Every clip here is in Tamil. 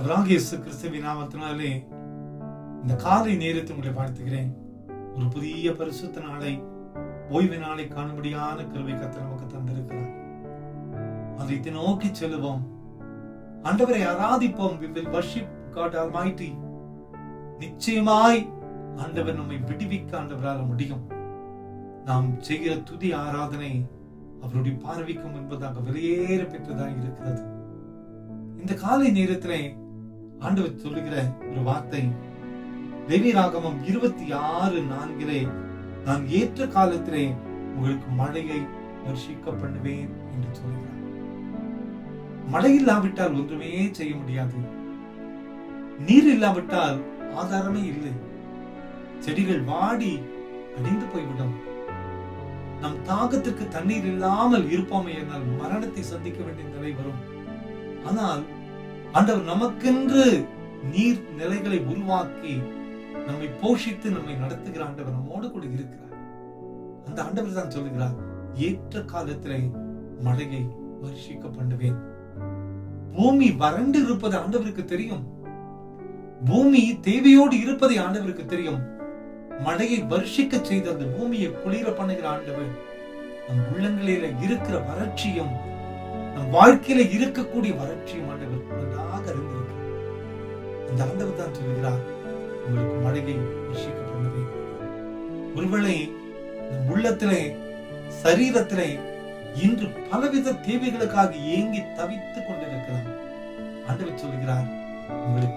ஆண்டவராகிய இயேசு கிறிஸ்துவின் நாமத்தினாலே இந்த காலை நேரத்தை உங்களை வாழ்த்துகிறேன். ஒரு புதிய பரிசுத்த நாளை, ஓய்வு நாளை காணும்படியான கிருபை கர்த்தர் நமக்கு தந்திருக்கிறார். அதை நோக்கி செல்லுவோம். ஆண்டவரை ஆராதிப்போம். We will worship God Almighty. நிச்சயமாய் ஆண்டவர் நம்மை விடுவிக்க ஆண்டவரால் முடியும். நாம் செய்கிற துதி ஆராதனை அவருடைய பார்வைக்கு முன்பதாக வெளியேற பெற்றதாக இருக்கிறது. இந்த காலை நேரத்திலே ஆண்டவர் சொல்லுகிற ஒரு வார்த்தை, லேவியராகமம் 26:4 நான் ஏற்ற காலத்திலே உங்களுக்கு மழையை வர்ஷிக்க பண்ணுவேன் என்று சொல்கிறார். மழை இல்லாவிட்டால் ஒன்றுமே செய்ய முடியாது. நீர் இல்லாவிட்டால் ஆதாரமே இல்லை. செடிகள் வாடி அடிந்து போய்விடும். நம் தாகத்திற்கு தண்ணீர் இல்லாமல் இருப்போமே என்றால் மரணத்தை சந்திக்க வேண்டிய நிலை வரும். ஆனால் ஆண்டவர் நமக்கென்று நீர் நிலைகளை உருவாக்கி நம்மை போஷித்து நம்மை நடத்துகிற ஆண்டவர் நம்மோடு கூட இருக்கிறார். அந்த ஆண்டவர் தான் சொல்லுகிறார், ஏற்ற காலத்திலே மழையை வர்ஷிக்க பண்ணுவேன். பூமி வறண்டு இருப்பது ஆண்டவருக்கு தெரியும். பூமி தேவையோடு இருப்பதை ஆண்டவருக்கு தெரியும். மழையை வர்ஷிக்க செய்த அந்த பூமியை குளிர பண்ணுகிற ஆண்டவர் நம் உள்ளங்களில இருக்கிற வறட்சியும், நம் வாழ்க்கையில இருக்கக்கூடிய வறட்சியும் ஆண்டவர் நன்றாக அறிந்திருக்கிறார். அந்த ஆண்டவர் தான் சொல்கிறார், உங்களுக்கு மழையை வர்ஷிக்க பண்ணுவேன். ஒருவேளை நம் உள்ளத்திலே, சரீரத்திலே இன்று பலவித தேவைகளுக்காக ஏங்கி தவித்துக் கொண்டிருக்கிறார். ஆண்டவர் சொல்கிறார், உங்களை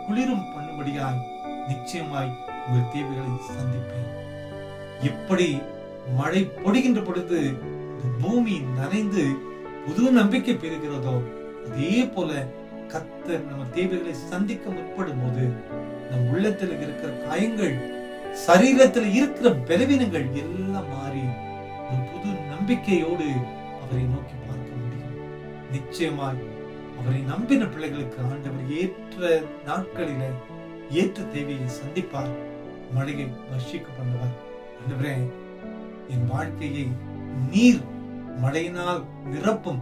குளிரும் பண்ணும்படியாய் நிச்சயமாய் உங்கள் தேவைகளை சந்திப்பேன். எப்படி மழை பொழிகின்ற பொழுது பூமி நனைந்து புது நம்பிக்கை பெறுகிறதோ, அதே போல கர்த்தர் நம்ம தேவைகளை சந்திக்க முற்படும் போது நம் உள்ளத்தில் இருக்கிற காயங்கள், சரீரத்தில் இருக்கிற பலவீனங்கள் எல்லாம் மாறி ஒரு புது நம்பிக்கையோடு அவரை நோக்கி பார்க்க முடியும். நிச்சயமாய் அவரை நம்பின பிள்ளைகளுக்கு ஆண்டவர் ஏற்ற நாட்களில ஏற்ற தேவையை சந்திப்பார். மழையை வர்ஷிக்க பண்ணுவார். ஆண்டவரே, என் வாழ்க்கையை நீர் மழையினால் நிரப்பும்,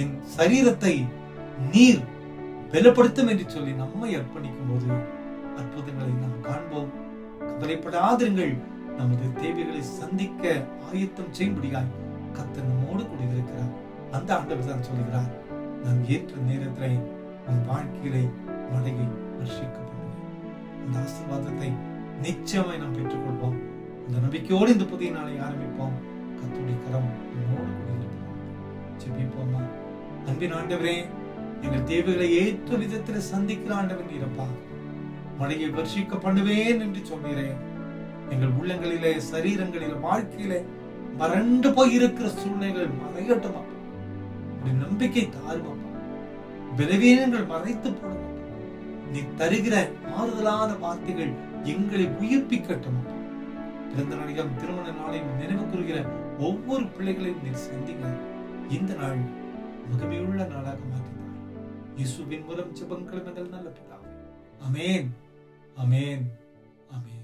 என் சரீரத்தை நீர் பலப்படுத்தும் என்று சொல்லி நம்மை அர்ப்பணிக்கும் போது அற்புதங்களை நாம் காண்போம். கவலைப்படாதிருங்கள். நமது தேவைகளை சந்திக்க ஆயத்தம் செய்யும்படியாய் கர்த்தர் நம்மோடு கூட இருக்கிறார். அந்த ஆண்டவர் தான் சொல்கிறார், நான் ஏற்ற நேரத்திலே உன் வாழ்க்கையிலே மழையை வர்ஷிக்க பண்ணுவேன். அந்த ஆசீர்வாதத்தை நிச்சயமாய் நாம் பெற்றுக்கொள்வோம். அந்த நம்பிக்கையோடு இந்த புதிய நாளை ஆரம்பிப்போம். கர்த்தருடைய கரம் நம்மோடு கூட இருக்கிறார். ஜெபிப்போமா. அன்பின் ஆண்டவரே, எங்கள் தேவைகளை ஏற்ற விதத்தில் சந்திக்கிற ஆண்டவர் நீரப்பா. மழையை வர்ஷிக்க பண்ணுவேன் என்று சொன்னீரேன். எங்கள் உள்ளங்களிலே, சரீரங்களிலே, வாழ்க்கையிலே வறண்டு போய் இருக்கிற சூழ்நிலைகள் மறையட்டும். நம்பிக்கை தாருமப்பா. பலவீனங்கள் மறைத்து போடும். நீ தருகிற ஆறுதலான வார்த்தைகள் எங்களை உயிர்ப்பிக்கட்டும். பிறந்த நாளையும் திருமண நாளையும் நினைவு கூறுகிற ஒவ்வொரு பிள்ளைகளையும் நீர் சந்திங்க. இந்த நாள் மகிமையுள்ள நாளாக மாற்றினார். இயேசுவின் மூலம் ஜெபங்களும் எங்கள் நல்ல பிதாவே. ஆமென், ஆமென், ஆமென்.